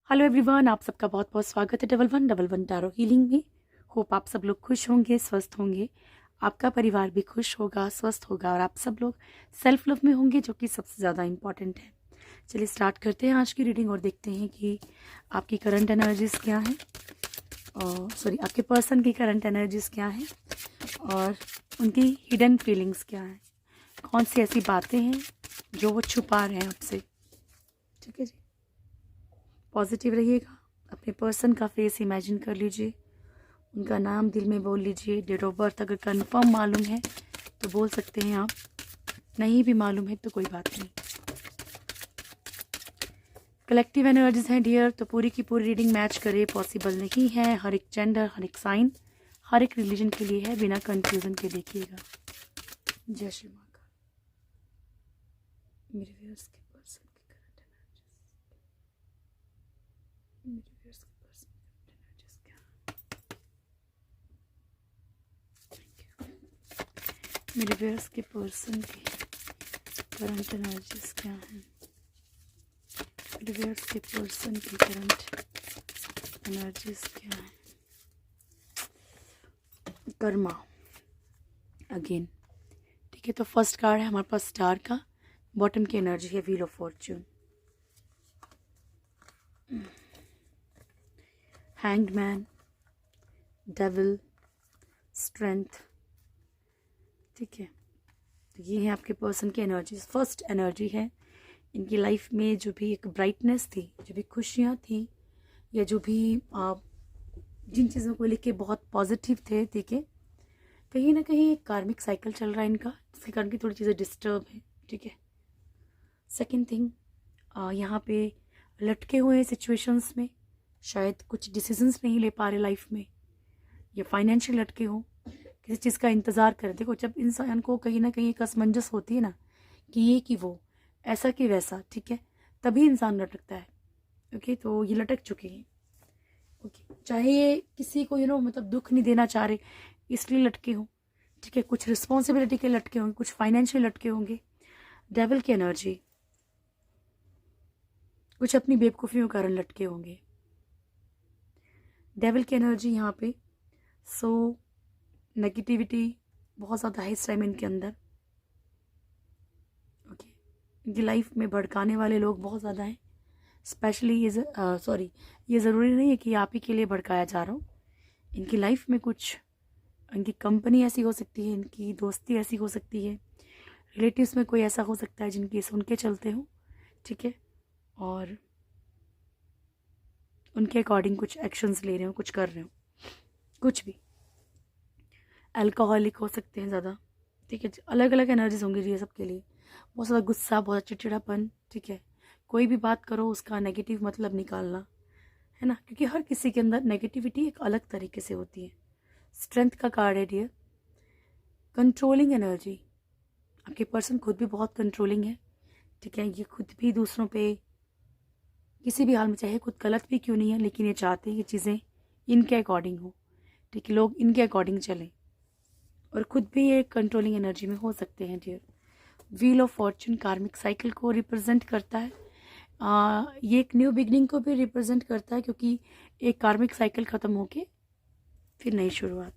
Hello everyone, आप सबका बहुत बहुत स्वागत है डबल वन टैरो हीलिंग में। होप आप सब लोग खुश होंगे, स्वस्थ होंगे, आपका परिवार भी खुश होगा, स्वस्थ होगा और आप सब लोग सेल्फ लव में होंगे, जो कि सबसे ज़्यादा इम्पॉर्टेंट है। चलिए स्टार्ट करते हैं आज की रीडिंग और देखते हैं कि आपकी करंट एनर्जीज क्या हैं, और आपके पर्सन की करंट एनर्जीज क्या हैं और उनकी हिडन फीलिंग्स क्या हैं, कौन सी ऐसी बातें हैं जो वो छुपा रहे हैं आपसे। ठीक है जी, पॉजिटिव रहिएगा। अपने पर्सन का फेस इमेजिन कर लीजिए, उनका नाम दिल में बोल लीजिए। डेट ऑफ बर्थ अगर कंफर्म मालूम है तो बोल सकते हैं आप, नहीं भी मालूम है तो कोई बात नहीं। कलेक्टिव एनर्जीज हैं डियर, तो पूरी की पूरी रीडिंग मैच करे पॉसिबल नहीं है। हर एक जेंडर, हर एक साइन, हर एक रिलीजन के लिए है, बिना कंफ्यूजन के देखिएगा। जय श्री माँ का। मेरे व्यूअर्स के पर्सन की करंट एनर्जीज, मेरे व्यूअर्स के पर्सन की करंट एनर्जीज क्या, मेरे व्यूअर्स के पर्सन की करंट एनर्जीज क्या हैं, मेरे व्यूअर्स के पर्सन की करंट एनर्जीज क्या हैं। कर्मा अगेन, ठीक है। तो फर्स्ट कार्ड है हमारे पास स्टार का, बॉटम की एनर्जी है wheel of Fortune, hanged man, devil, strength. ठीक है, तो ये है आपके पर्सन की एनर्जीज। फर्स्ट एनर्जी है इनकी लाइफ में जो भी एक ब्राइटनेस थी, जो भी खुशियाँ थी, या जो भी जिन चीज़ों को लेके बहुत पॉजिटिव थे, ठीक है, कहीं ना कहीं एक कार्मिक साइकिल चल रहा है इनका, जिसके कारण की थोड़ी चीज़ें डिस्टर्ब है। ठीक है। सेकेंड थिंग, यहाँ पे लटके हुए सिचुएशंस में शायद कुछ डिसीजंस नहीं ले पा रहे लाइफ में, या फाइनेंशियल लटके हो, किसी चीज़ का इंतज़ार करें। देखो, जब इंसान को कहीं ना कहीं एक असमंजस होती है ना, कि ये कि वो, ऐसा कि वैसा, ठीक है, तभी इंसान लटकता है। ओके, तो ये लटक चुके हैं। ओके, चाहे ये किसी को मतलब दुख नहीं देना चाह रहे, इसलिए लटके हों। ठीक है, कुछ रिस्पॉन्सिबिलिटी के लटके होंगे, कुछ फाइनेंशियल लटके होंगे। डेविल की एनर्जी, कुछ अपनी बेवकूफ़ियों के कारण लटके होंगे। डेविल की एनर्जी यहाँ पे, सो नेगेटिविटी बहुत ज़्यादा है इस टाइम इनके अंदर। ओके, इनकी लाइफ में भड़काने वाले लोग बहुत ज़्यादा हैं। स्पेशली ये ज़रूरी नहीं है कि आप ही के लिए भड़काया जा रहा हो। इनकी लाइफ में कुछ, इनकी कंपनी ऐसी हो सकती है, इनकी दोस्ती ऐसी हो सकती है, रिलेटिव्स में कोई ऐसा हो सकता है जिनकी उनके चलते हो। ठीक है, और उनके अकॉर्डिंग कुछ एक्शंस ले रहे हो, कुछ कर रहे हो, कुछ भी। अल्कोहलिक हो सकते हैं ज़्यादा। ठीक है, अलग अलग एनर्जीज होंगी ये सबके लिए। बहुत ज़्यादा गुस्सा, बहुत चिड़चिड़ापन। ठीक है, कोई भी बात करो उसका नेगेटिव मतलब निकालना, है ना, क्योंकि हर किसी के अंदर नेगेटिविटी एक अलग तरीके से होती है। स्ट्रेंथ का कार्ड है डियर। कंट्रोलिंग एनर्जी, आपके पर्सन खुद भी बहुत कंट्रोलिंग है। ठीक है, ये खुद भी दूसरों पे किसी भी हाल में, चाहे खुद गलत भी क्यों नहीं है, लेकिन ये चाहते हैं कि चीज़ें इनके अकॉर्डिंग हो। ठीक है, लोग इनके अकॉर्डिंग चलें, और खुद भी ये कंट्रोलिंग एनर्जी में हो सकते हैं डियर। व्हील ऑफ फॉर्च्यून कार्मिक साइकिल को रिप्रेजेंट करता है। ये एक न्यू बिगनिंग को भी रिप्रेजेंट करता है, क्योंकि एक कार्मिक साइकिल ख़त्म होके फिर नई शुरुआत।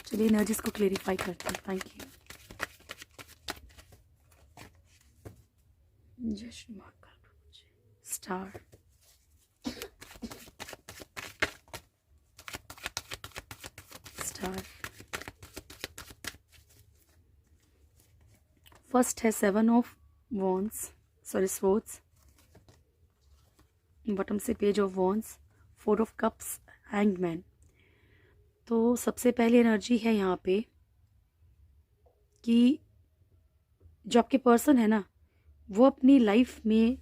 चलिए एनर्जीज को क्लेरिफाई करते हैं। Thank you. जय श्री महाकाल प्रभु जी। Star, star. फर्स्ट है 7 ऑफ वॉन्स, स्वॉर्ड्स। बॉटम से page of wands, 4 of cups, hangman. तो सबसे पहली एनर्जी है यहाँ पे कि जो आपके पर्सन है ना, वो अपनी लाइफ में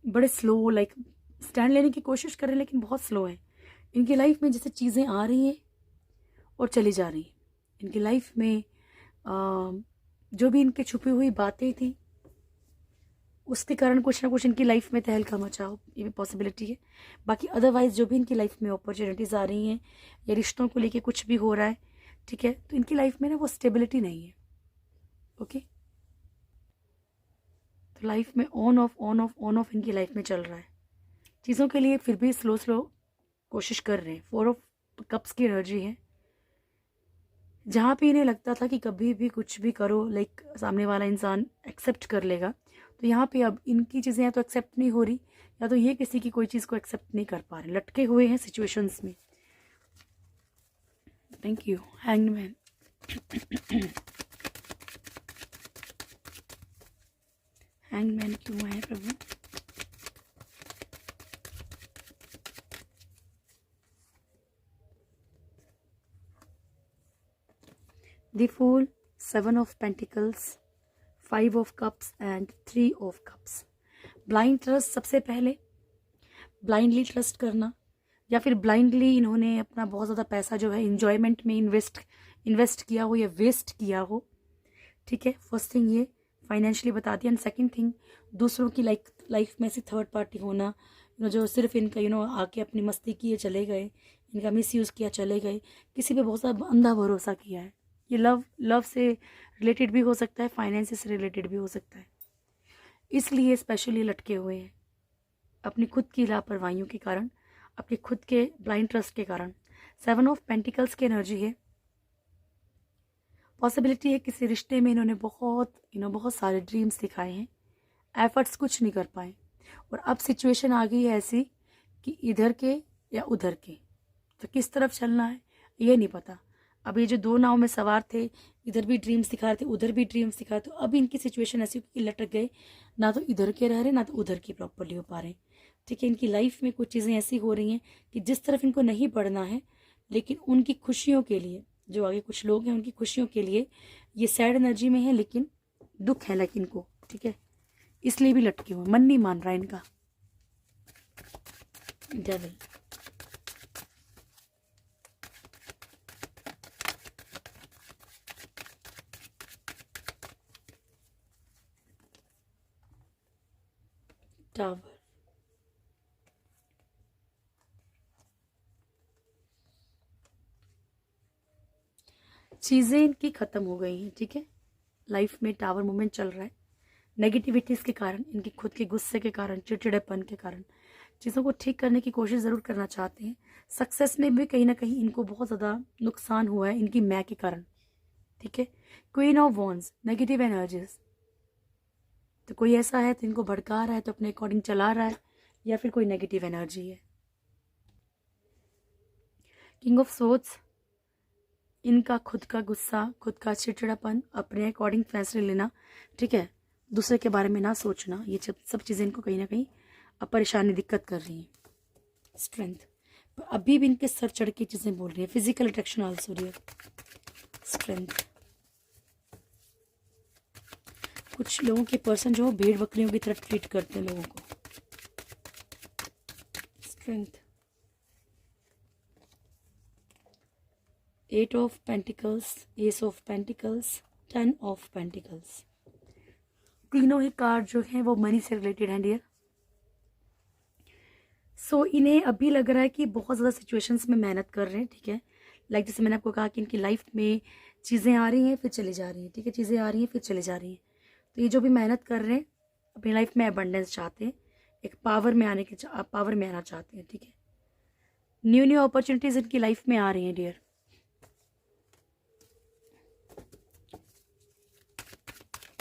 बड़े स्लो, लाइक स्टैंड लेने की कोशिश कर रहे हैं, लेकिन बहुत स्लो है। इनकी लाइफ में जैसे चीज़ें आ रही हैं और चली जा रही हैं। इनकी लाइफ में जो भी इनके छुपी हुई बातें थी, उसके कारण कुछ ना कुछ इनकी लाइफ में तहलका मचा हो, ये भी पॉसिबिलिटी है। बाकी अदरवाइज जो भी इनकी लाइफ में अपॉर्चुनिटीज़ आ रही हैं, या रिश्तों को लेके कुछ भी हो रहा है, ठीक है, तो इनकी लाइफ में ना वो स्टेबिलिटी नहीं है। ओके, तो लाइफ में on off on off on off इनकी लाइफ में चल रहा है चीज़ों के लिए, फिर भी स्लो स्लो कोशिश कर रहे हैं। 4 ऑफ कप्स की एनर्जी है, जहाँ पे इन्हें लगता था कि कभी भी कुछ भी करो लाइक सामने वाला इंसान एक्सेप्ट कर लेगा, तो यहाँ पे अब इनकी चीज़ें या तो एक्सेप्ट नहीं हो रही, या तो ये किसी की कोई चीज़ को एक्सेप्ट नहीं कर पा रहे, लटके हुए हैं सिचुएशंस में। Thank you. Hanged man. Hanged man क्यों आए प्रभु? The Fool, 7 of Pentacles, 5 of Cups and 3 of Cups. Blind trust, सबसे पहले ब्लाइंडली ट्रस्ट करना, या फिर ब्लाइंडली इन्होंने अपना बहुत ज़्यादा पैसा जो है इंजॉयमेंट में इन्वेस्ट किया हो या वेस्ट किया हो। ठीक है, फर्स्ट थिंग ये फाइनेंशियली बता दिया। एंड सेकंड थिंग, दूसरों की लाइफ में से थर्ड पार्टी होना, जो सिर्फ इनका आके अपनी मस्ती किए चले गए, इनका मिसयूज़ किया चले गए, किसी पे बहुत ज़्यादा अंधा भरोसा किया है। ये लव से रिलेटेड भी हो सकता है, फाइनेंस से रिलेटेड भी हो सकता है, इसलिए स्पेशली लटके हुए हैं अपनी खुद की लापरवाहियों के कारण, अपने खुद के ब्लाइंड ट्रस्ट के कारण। 7 ऑफ पेंटिकल्स की एनर्जी है, पॉसिबिलिटी है किसी रिश्ते में इन्होंने बहुत सारे ड्रीम्स दिखाए हैं, एफर्ट्स कुछ नहीं कर पाए, और अब सिचुएशन आ गई है ऐसी कि इधर के या उधर के, तो किस तरफ चलना है ये नहीं पता। अब ये जो 2 नाव में सवार थे, इधर भी ड्रीम्स दिखा रहे थे, उधर भी ड्रीम्स दिखा रहे थे, तो अब इनकी सिचुएशन ऐसी कि लटक गए, ना तो इधर के रह रहे ना तो उधर की प्रॉपरली हो पा रहे। ठीक है, इनकी लाइफ में कुछ चीज़ें ऐसी हो रही हैं कि जिस तरफ इनको नहीं बढ़ना है, लेकिन उनकी खुशियों के लिए, जो आगे कुछ लोग हैं उनकी खुशियों के लिए ये सैड एनर्जी में है, लेकिन दुख है लाइक इनको। ठीक है, इसलिए भी लटके हुए, मन नहीं मान रहा इनका। डेविल, टावर, चीज़ें इनकी ख़त्म हो गई हैं। ठीक है, लाइफ में टावर मूवमेंट चल रहा है, नेगेटिविटीज़ के कारण, इनके खुद के गुस्से के कारण, चिड़चिड़ेपन के कारण चीज़ों को ठीक करने की कोशिश ज़रूर करना चाहते हैं। सक्सेस में भी कहीं ना कहीं इनको बहुत ज़्यादा नुकसान हुआ है इनकी मैं के कारण। ठीक है, queen of wands, negative energies, तो कोई ऐसा है तो इनको भड़का रहा है, तो अपने अकॉर्डिंग चला रहा है, या फिर कोई नेगेटिव एनर्जी है। किंग ऑफ सोर्ड्स, इनका खुद का गुस्सा, खुद का चिड़चिड़ापन, अपने अकॉर्डिंग फैसले लेना। ठीक है, दूसरे के बारे में ना सोचना, ये सब चीज़ें इनको कहीं ना कहीं अब परेशानी दिक्कत कर रही हैं। स्ट्रेंथ, पर अभी भी इनके सर चढ़ के चीज़ें बोल रही है। Physical attraction also real. Strength, कुछ लोगों के पर्सन जो भेड़ बकरियों की तरह ट्रीट करते हैं लोगों को। Strength, 8 of pentacles, S of pentacles, 10 of pentacles, तीनों ही कार्ड जो हैं वो मनी से रिलेटेड हैं डियर। सो इन्हें अभी लग रहा है कि बहुत ज़्यादा सिचुएशंस में मेहनत कर रहे हैं। ठीक है, लाइक जैसे मैंने आपको कहा कि इनकी लाइफ में चीज़ें आ रही हैं फिर चली जा रही हैं। ठीक है, चीज़ें आ रही हैं फिर चली जा रही हैं, तो ये जो भी मेहनत कर रहे हैं अपनी लाइफ में अबंडेंस चाहते हैं, एक पावर में आना चाहते हैं। ठीक है, न्यू अपॉर्चुनिटीज़ इनकी लाइफ में आ रही हैं dear.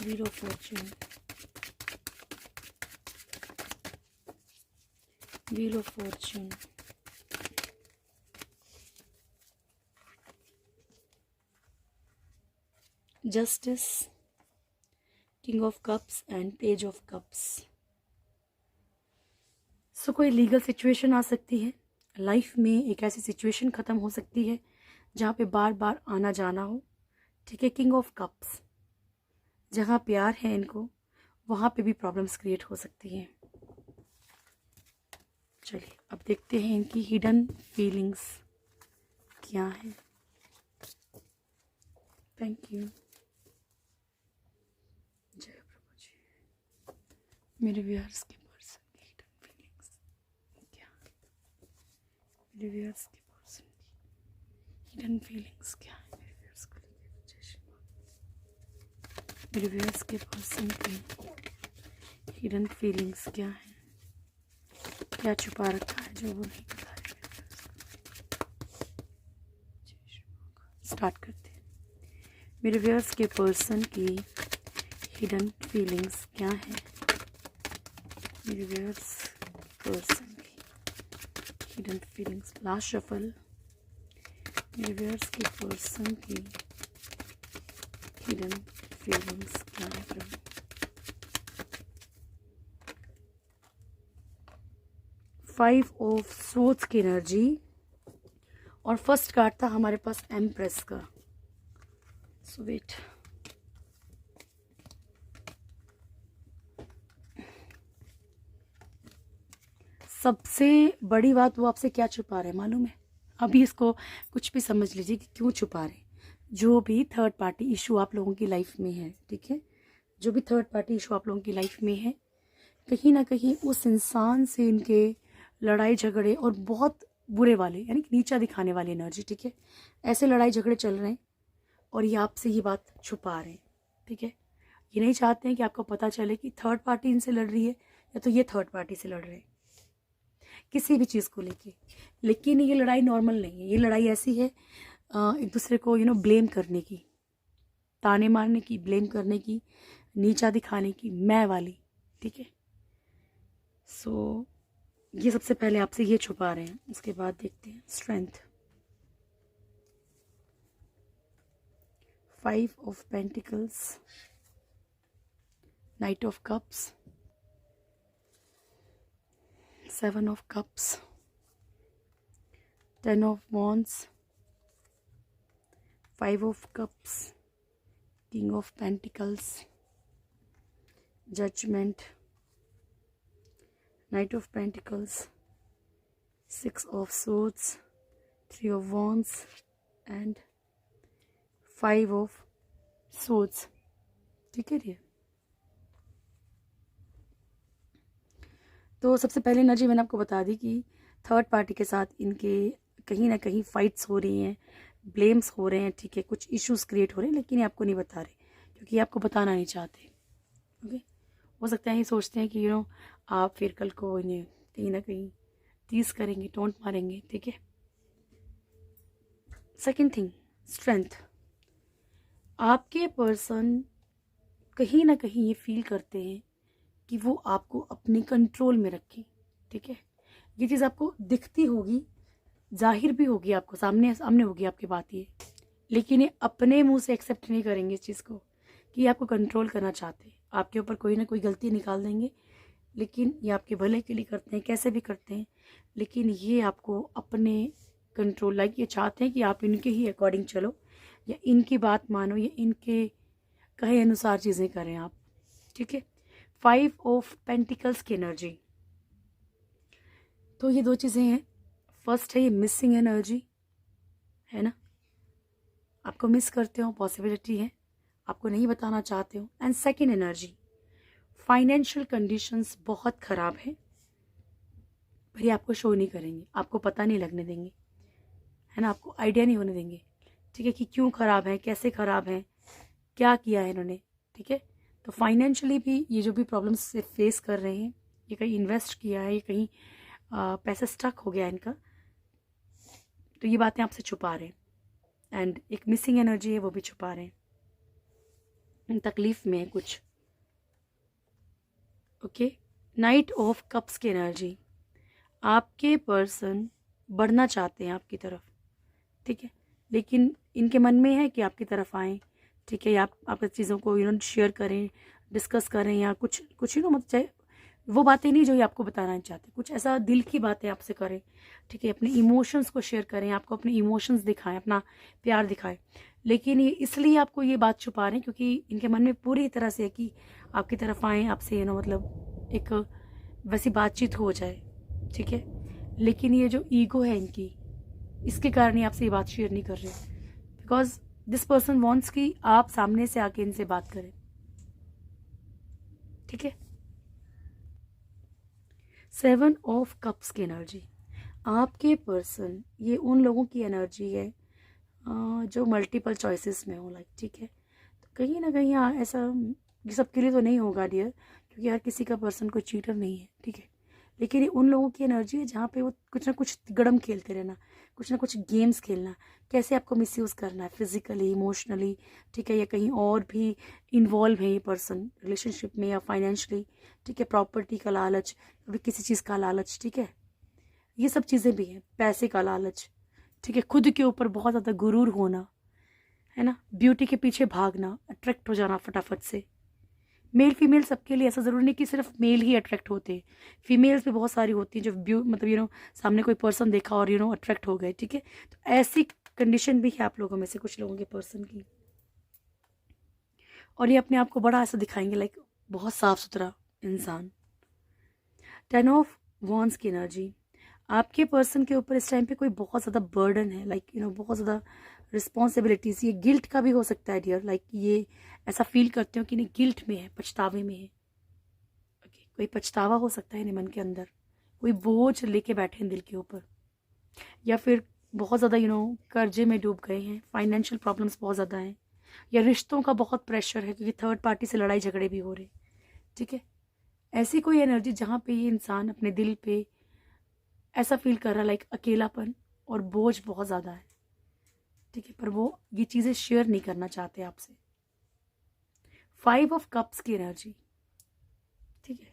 Wheel of fortune, wheel of fortune, justice, king of cups and page of cups. So कोई लीगल सिचुएशन आ सकती है लाइफ में, एक ऐसी सिचुएशन ख़त्म हो सकती है जहाँ पे बार बार आना जाना हो। ठीक है, किंग ऑफ कप्स, जहाँ प्यार है इनको वहाँ पे भी प्रॉब्लम्स क्रिएट हो सकती हैं। चलिए अब देखते हैं इनकी हिडन फीलिंग्स क्या है। Thank you. जय प्रभु जी। मेरे व्यूअर्स के पर्सन की हिडन फीलिंग्स क्या है? मेरे व्यूअर्स के पर्सन की हिडन फीलिंग्स क्या है? मेरे व्यूअर्स को लेकर जय श्री राम। मेरे व्यूअर्स के पर्सन की हिडन फीलिंग्स क्या है, क्या छुपा रखा है जो वो नहीं बता रहे। स्टार्ट करते हैं। मेरे व्यूअर्स के पर्सन की हिडन फीलिंग्स क्या है, मेरे व्यूअर्स पर्सन की हिडन फीलिंग्स। Last shuffle. मेरे व्यूअर्स के पर्सन की हिडन फीलिंग्स क्या है प्रभु। फाइव ऑफ सोर्ड्स की एनर्जी और फर्स्ट कार्ड था हमारे पास एम्प्रेस का। सो वेट, सबसे बड़ी बात वो आपसे क्या छुपा रहे हैं मालूम है? अभी इसको कुछ भी समझ लीजिए कि क्यों छुपा रहे हैं। जो भी थर्ड पार्टी इशू आप लोगों की लाइफ में है, ठीक है, जो भी थर्ड पार्टी इशू आप लोगों की लाइफ में है, कहीं ना कहीं उस इंसान से इनके लड़ाई झगड़े और बहुत बुरे वाले, यानी कि नीचा दिखाने वाली एनर्जी, ठीक है, ऐसे लड़ाई झगड़े चल रहे हैं और ये आपसे ये बात छुपा रहे हैं, ठीक है। ये नहीं चाहते हैं कि आपको पता चले कि थर्ड पार्टी इनसे लड़ रही है या तो ये थर्ड पार्टी से लड़ रहे हैं किसी भी चीज़ को लेके। लेकिन ये लड़ाई नॉर्मल नहीं है, ये लड़ाई ऐसी है एक दूसरे को ब्लेम करने की, ताने मारने की, ब्लेम करने की, नीचा दिखाने की, मैं वाली, ठीक है। सो ये सबसे पहले आपसे ये छुपा रहे हैं। उसके बाद देखते हैं strength. 5 of pentacles, knight of cups, 7 of cups, 10 of wands, 5 of cups, king of pentacles, judgement, Knight of Pentacles, 6 of Swords, 3 of Wands and 5 of Swords, ठीक है। तो सबसे पहले एनर्जी मैंने आपको बता दी कि थर्ड पार्टी के साथ इनके कहीं ना कहीं फाइट्स हो रही हैं, ब्लेम्स हो रहे हैं, ठीक है, कुछ इश्यूज क्रिएट हो रहे हैं, लेकिन ये आपको नहीं बता रहे क्योंकि ये आपको बताना नहीं चाहते। ओके, हो सकता है ये सोचते हैं कि आप फिर कल को इन्हें कहीं ना कहीं टीज करेंगे, टोंट मारेंगे, ठीक है। Second thing, strength. आपके पर्सन कहीं ना कहीं ये फील करते हैं कि वो आपको अपने कंट्रोल में रखें, ठीक है। ये चीज़ आपको दिखती होगी, जाहिर भी होगी, आपको सामने सामने होगी आपकी बात ये, लेकिन ये अपने मुंह से एक्सेप्ट नहीं करेंगे इस चीज़ को कि आपको कंट्रोल करना चाहते हैं, आपके ऊपर कोई ना कोई गलती निकाल देंगे, लेकिन ये आपके भले के लिए करते हैं, कैसे भी करते हैं, लेकिन ये आपको अपने कंट्रोल, लाइक ये चाहते हैं कि आप इनके ही अकॉर्डिंग चलो या इनकी बात मानो या इनके कहे अनुसार चीज़ें करें आप, ठीक है। 5 ऑफ पेंटिकल्स की एनर्जी, तो ये दो चीज़ें हैं। फर्स्ट है ये मिसिंग एनर्जी, है ना, आपको मिस करते हो, पॉसिबिलिटी है, आपको नहीं बताना चाहते हो। And second energy, financial conditions बहुत ख़राब है पर ये आपको शो नहीं करेंगे, आपको पता नहीं लगने देंगे, है ना, आपको आइडिया नहीं होने देंगे, ठीक है, कि क्यों ख़राब है, कैसे ख़राब है, क्या किया है इन्होंने, ठीक है। तो फाइनेंशियली भी ये जो भी प्रॉब्लम्स से फेस कर रहे हैं, ये कहीं इन्वेस्ट किया है, ये कहीं पैसा स्टक हो गया है इनका, तो ये बातें आपसे छुपा रहे हैं। एंड एक मिसिंग एनर्जी है, वो भी छुपा रहे हैं, तकलीफ में है कुछ। ओके, नाइट ऑफ कप्स की एनर्जी, आपके पर्सन बढ़ना चाहते हैं आपकी तरफ, ठीक है, लेकिन इनके मन में है कि आपकी तरफ आएँ, ठीक है, या आप चीज़ों को शेयर करें, डिस्कस करें, या कुछ कुछ मतलब चाहे वो बातें नहीं जो ये आपको बताना नहीं चाहते, कुछ ऐसा दिल की बातें आपसे करें, ठीक है, अपने इमोशंस को शेयर करें, आपको अपने इमोशंस दिखाएं, अपना प्यार दिखाएं, लेकिन ये इसलिए आपको ये बात छुपा रहे हैं क्योंकि इनके मन में पूरी तरह से है कि आपकी तरफ आएँ, आपसे मतलब एक वैसी बातचीत हो जाए, ठीक है, लेकिन ये जो ईगो है इनकी, इसके कारण ही आपसे ये बात शेयर नहीं कर रहे, बिकॉज दिस पर्सन वॉन्ट्स कि आप सामने से आके इनसे बात करें, ठीक है। 7 ऑफ कप्स की एनर्जी, आपके पर्सन, ये उन लोगों की एनर्जी है जो मल्टीपल चॉइसेस में हो, लाइक, ठीक है, तो कहीं ना कहीं ऐसा ये सबके लिए तो नहीं होगा डियर, क्योंकि हर किसी का पर्सन कोई चीटर नहीं है, ठीक है। लेकिन ये उन लोगों की एनर्जी है जहाँ पे वो कुछ ना कुछ गड़म खेलते रहना, कुछ ना कुछ गेम्स खेलना, कैसे आपको मिसयूज़ करना है फिजिकली, इमोशनली, ठीक है, या कहीं और भी इन्वॉल्व है ये पर्सन रिलेशनशिप में या फाइनेंशियली, ठीक है। प्रॉपर्टी का लालच, कभी किसी चीज़ का लालच, ठीक है, ये सब चीज़ें भी हैं। पैसे का लालच, ठीक है। खुद के ऊपर बहुत ज़्यादा गुरूर होना, है ना। ब्यूटी के पीछे भागना, अट्रैक्ट हो जाना फटाफट से। मेल फीमेल सबके लिए, ऐसा ज़रूरी नहीं कि सिर्फ मेल ही अट्रैक्ट होते हैं, फीमेल्स भी बहुत सारी होती हैं जो मतलब सामने कोई पर्सन देखा और अट्रैक्ट हो गए, ठीक है। तो ऐसी कंडीशन भी है आप लोगों में से कुछ लोगों के पर्सन की, और ये अपने आप को बड़ा ऐसा दिखाएंगे, लाइक बहुत साफ सुथरा इंसान। 10 ऑफ वॉन्ड्स की एनर्जी, आपके पर्सन के ऊपर इस टाइम पे कोई बहुत ज़्यादा बर्डन है, लाइक बहुत ज़्यादा रिस्पॉन्सिबिलिटीज़। ये गिल्ट का भी हो सकता है डियर, लाइक ये ऐसा फील करते हो कि नहीं गिल्ट में है, पछतावे में है। ओके, कोई पछतावा हो सकता है मन के अंदर, कोई बोझ लेके बैठे हैं दिल के ऊपर, या फिर बहुत ज़्यादा कर्जे में डूब गए हैं, फाइनेंशियल प्रॉब्लम्स बहुत ज़्यादा हैं, या रिश्तों का बहुत प्रेशर है क्योंकि थर्ड पार्टी से लड़ाई झगड़े भी हो रहे, ठीक है। ऐसी कोई एनर्जी जहाँ पे ये इंसान अपने दिल पे ऐसा फील कर रहा है लाइक अकेलापन और बोझ बहुत ज़्यादा है, ठीक है, पर वो ये चीज़ें शेयर नहीं करना चाहते आपसे। 5 ऑफ कप्स की एनर्जी, ठीक है,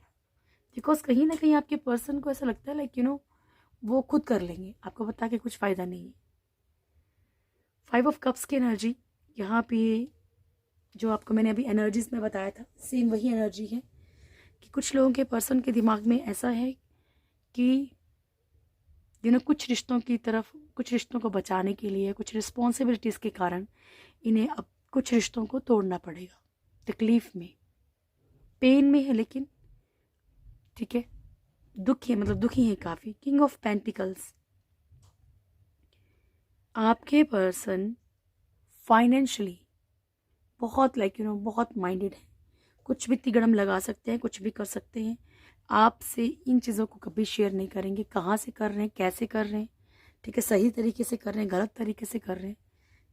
बिकॉज कहीं ना कहीं आपके पर्सन को ऐसा लगता है लाइक वो खुद कर लेंगे, आपको बता के कुछ फ़ायदा नहीं है। 5 ऑफ कप्स की एनर्जी यहाँ पे जो आपको मैंने अभी एनर्जीज में बताया था, सेम वही एनर्जी है कि कुछ लोगों के पर्सन के दिमाग में ऐसा है कि कुछ रिश्तों की तरफ, कुछ रिश्तों को बचाने के लिए, कुछ रिस्पॉन्सिबिलिटीज़ के कारण इन्हें अब कुछ रिश्तों को तोड़ना पड़ेगा। तकलीफ में, पेन में है, लेकिन ठीक है, दुख है, मतलब दुखी है काफ़ी। किंग ऑफ पेंटिकल्स, आपके पर्सन फाइनेंशियली बहुत बहुत माइंडेड है, कुछ भी तिगड़म लगा सकते हैं, कुछ भी कर सकते हैं। आपसे इन चीज़ों को कभी शेयर नहीं करेंगे, कहाँ से कर रहे हैं, कैसे कर रहे हैं, ठीक है, सही तरीके से कर रहे हैं, गलत तरीके से कर रहे हैं,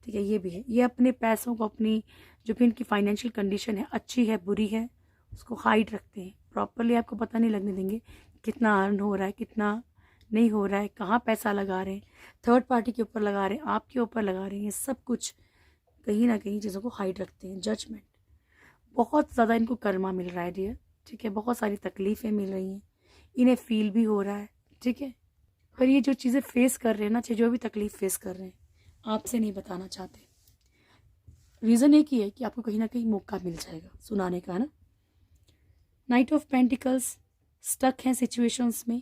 ठीक है। ये भी है, ये अपने पैसों को, अपनी जो भी इनकी फाइनेंशियल कंडीशन है, अच्छी है बुरी है, उसको हाइड रखते हैं प्रॉपरली, आपको पता नहीं लगने देंगे कितना अर्न हो रहा है, कितना नहीं हो रहा है, कहाँ पैसा लगा रहे हैं, थर्ड पार्टी के ऊपर लगा रहे हैं, आपके ऊपर लगा रहे हैं, ये सब कुछ कहीं ना कहीं चीज़ों को हाइड रखते हैं। जजमेंट, बहुत ज़्यादा इनको कर्मा मिल रहा है डियर, ठीक है, बहुत सारी तकलीफ़ें मिल रही हैं, इन्हें फील भी हो रहा है, ठीक है। पर ये जो चीज़ें फेस कर रहे हैं ना, चाहे जो भी तकलीफ़ फेस कर रहे हैं, आपसे नहीं बताना चाहते। रीज़न एक ही है कि आपको कहीं ना कहीं मौका मिल जाएगा सुनाने का, है ना। नाइट ऑफ पेंटिकल्स, स्टक हैं सिचुएशंस में,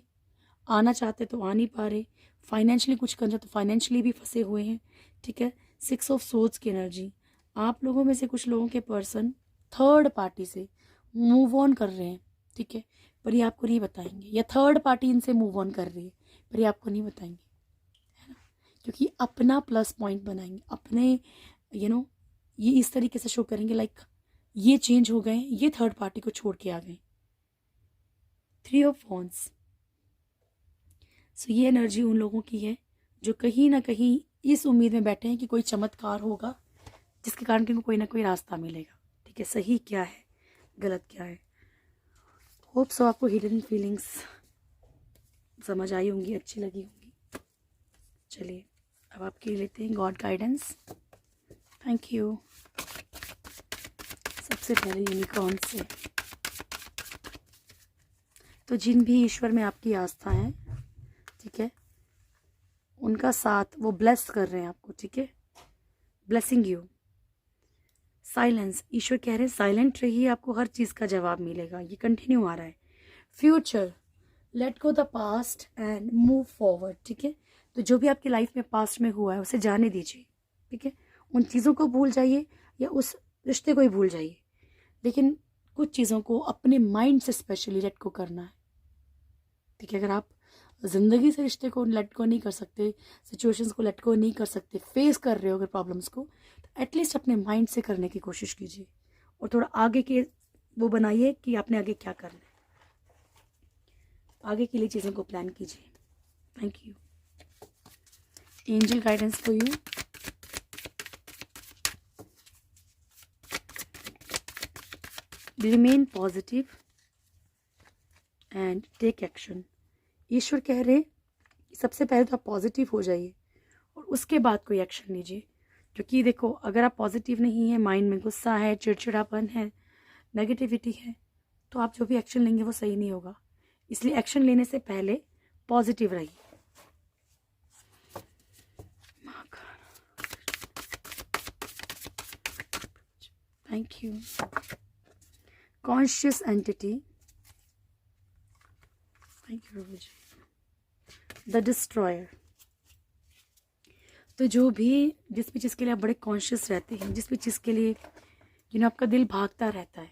आना चाहते तो आ नहीं पा रहे, फाइनेंशियली कुछ करना तो फाइनेंशियली भी फंसे हुए हैं, ठीक है। 6 ऑफ सोल्स की एनर्जी, आप लोगों में से कुछ लोगों के पर्सन थर्ड पार्टी से मूव ऑन कर रहे हैं, ठीक है, पर ये आपको नहीं बताएंगे, या थर्ड पार्टी इनसे मूव ऑन कर रही है पर ये आपको नहीं बताएंगे, है ना, क्योंकि अपना प्लस पॉइंट बनाएंगे, अपने ये इस तरीके से शो करेंगे लाइक ये चेंज हो गए, ये थर्ड पार्टी को छोड़ के आ गए। 3 ऑफ वॉन्ड्स, सो ये एनर्जी उन लोगों की है जो कहीं ना कहीं इस उम्मीद में बैठे हैं कि कोई चमत्कार होगा जिसके कारण कि कोई ना कोई रास्ता मिलेगा, ठीक है, सही क्या है गलत क्या है। होप सो आपको हिडन फीलिंग्स समझ आई होंगी, अच्छी लगी होंगी। चलिए अब आपके लेते हैं गॉड गाइडेंस। Thank you. सबसे पहले यूनिकॉर्न से, तो जिन भी ईश्वर में आपकी आस्था है, ठीक है, उनका साथ वो ब्लेस कर रहे हैं आपको, ठीक है, ब्लेसिंग यू। साइलेंस, ईश्वर कह रहे हैं साइलेंट रहिए, आपको हर चीज़ का जवाब मिलेगा, ये कंटिन्यू आ रहा है। Future, let go the past and move forward, ठीक है, तो जो भी आपकी लाइफ में पास्ट में हुआ है उसे जाने दीजिए, ठीक है, उन चीज़ों को भूल जाइए या उस रिश्ते को ही भूल जाइए, लेकिन कुछ चीज़ों को अपने माइंड से स्पेशली लेट को करना है, ठीक है। अगर आप ज़िंदगी से रिश्ते को लेट को नहीं कर सकते, सिचुएशंस को लेट को नहीं कर सकते, फेस कर रहे हो अगर प्रॉब्लम्स को, तो एटलीस्ट अपने माइंड से करने की कोशिश कीजिए और थोड़ा आगे के वो बनाइए कि आपने आगे क्या करना है, आगे के लिए चीज़ों को प्लान कीजिए। Thank you. Angel guidance for you, remain positive, and take action. ईश्वर कह रहे कि सबसे पहले तो आप पॉजिटिव हो जाइए और उसके बाद कोई एक्शन लीजिए, क्योंकि देखो अगर आप पॉजिटिव नहीं है, माइंड में गुस्सा है, चिड़चिड़ापन है, नेगेटिविटी है, तो आप जो भी एक्शन लेंगे वो सही नहीं होगा। इसलिए एक्शन लेने से पहले पॉजिटिव रहिए। Thank you. Conscious entity, thank you प्रभु जी। द डिस्ट्रॉयर, तो जो भी जिस भी चीज़ के लिए आप बड़े कॉन्शियस रहते हैं, जिस भी चीज़ के लिए आपका दिल भागता रहता है,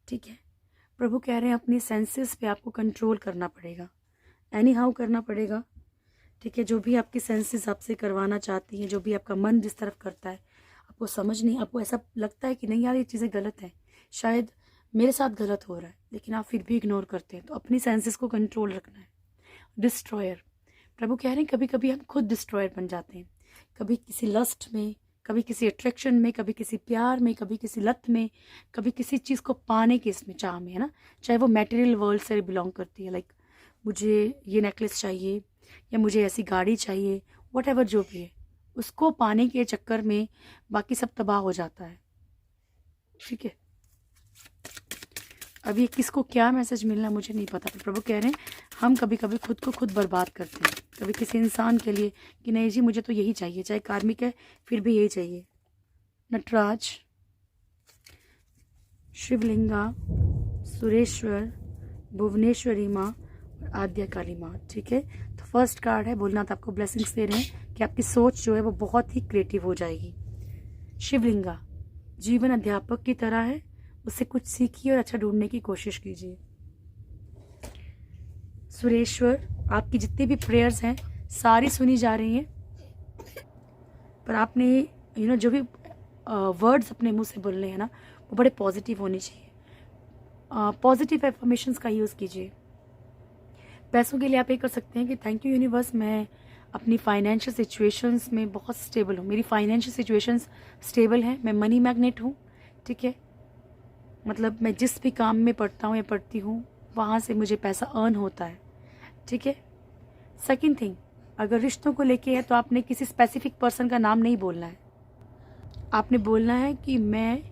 ठीक है, प्रभु कह रहे हैं अपनी सेंसेस पे आपको कंट्रोल करना पड़ेगा, एनी हाउ करना पड़ेगा, ठीक है। जो भी आपकी सेंसेस आपसे करवाना चाहती हैं, जो भी आपका मन जिस तरफ करता है, आपको समझ नहीं, आपको ऐसा लगता है कि नहीं यार ये चीज़ें गलत हैं, शायद मेरे साथ गलत हो रहा है, लेकिन आप फिर भी इग्नोर करते हैं, तो अपनी सेंसेस को कंट्रोल रखना है। डिस्ट्रॉयर, प्रभु कह रहे हैं कभी कभी हम खुद डिस्ट्रॉयर बन जाते हैं, कभी किसी लस्ट में, कभी किसी अट्रैक्शन में, कभी किसी प्यार में, कभी किसी लत में, कभी किसी चीज़ को पाने के इसमें चाह में, है ना, चाहे वो मटेरियल वर्ल्ड से बिलोंग करती है, लाइक मुझे ये नेकलेस चाहिए या मुझे ऐसी गाड़ी चाहिए, व्हाटएवर जो भी है, उसको पाने के चक्कर में बाकी सब तबाह हो जाता है, ठीक है। अब ये किसको क्या मैसेज मिलना मुझे नहीं पता, प्रभु कह रहे हैं हम कभी कभी खुद को खुद बर्बाद करते हैं, कभी किसी इंसान के लिए कि नहीं जी मुझे तो यही चाहिए, चाहे कार्मिक है फिर भी यही चाहिए। नटराज, शिवलिंगा, सुरेश्वर, भुवनेश्वरी माँ और आद्या काली माँ, ठीक है। तो फर्स्ट कार्ड है भोलेनाथ आपको ब्लेसिंग्स दे रहे हैं कि आपकी सोच जो है वो बहुत ही क्रिएटिव हो जाएगी। शिवलिंगा जीवन अध्यापक की तरह है, उससे कुछ सीखिए और अच्छा ढूंढने की कोशिश कीजिए। सुरेश्वर, आपकी जितनी भी प्रेयर्स हैं सारी सुनी जा रही हैं, पर आपने जो भी वर्ड्स अपने मुंह से बोलने हैं ना वो बड़े पॉजिटिव होने चाहिए। पॉजिटिव एफर्मेशंस का यूज़ कीजिए। पैसों के लिए आप ये कर सकते हैं कि थैंक यू यूनिवर्स, मैं अपनी फाइनेंशियल सिचुएशंस में बहुत स्टेबल हूँ, मेरी फाइनेंशियल सिचुएशंस स्टेबल हैं, मैं मनी मैग्नेट हूँ, ठीक है, मतलब मैं जिस भी काम में पढ़ता हूँ या पढ़ती हूँ वहाँ से मुझे पैसा अर्न होता है, ठीक है। सेकंड थिंग, अगर रिश्तों को लेके है तो आपने किसी स्पेसिफिक पर्सन का नाम नहीं बोलना है, आपने बोलना है कि मैं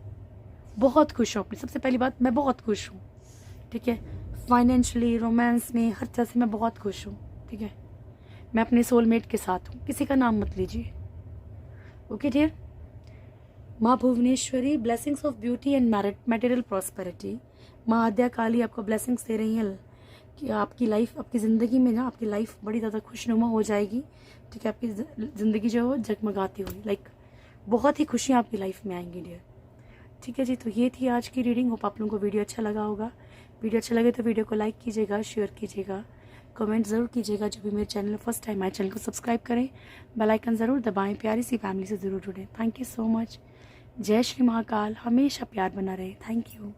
बहुत खुश हूँ अपनी, सबसे पहली बात मैं बहुत खुश हूँ, ठीक है, फाइनेंशियली, रोमांस में, हर तरह से मैं बहुत खुश हूँ, ठीक है, मैं अपने सोलमेट के साथ हूँ, किसी का नाम मत लीजिए, ओके डियर। माँ Bhuvaneshwari, blessings of beauty and material prosperity. माँ आद्या काली आपको ब्लेसिंग्स दे रही हैं कि आपकी लाइफ, आपकी ज़िंदगी में ना आपकी लाइफ बड़ी ज़्यादा खुशनुमा हो जाएगी, ठीक है, आपकी ज़िंदगी जो है वो जगमगाती हुई, लाइक बहुत ही खुशियाँ आपकी लाइफ में आएंगी डियर, ठीक है जी। तो ये थी आज की रीडिंग, होप आप लोगों को वीडियो अच्छा लगा होगा। वीडियो अच्छा लगे तो वीडियो को लाइक कीजिएगा, शेयर कीजिएगा, कमेंट ज़रूर कीजिएगा। जो भी मेरे चैनल फर्स्ट टाइम आए चैनल को सब्सक्राइब करें, बेल आइकन ज़रूर दबाएं, प्यारी सी फैमिली से ज़रूर जुड़ें। Thank you so much. जय श्री महाकाल, हमेशा प्यार बना रहे। Thank you.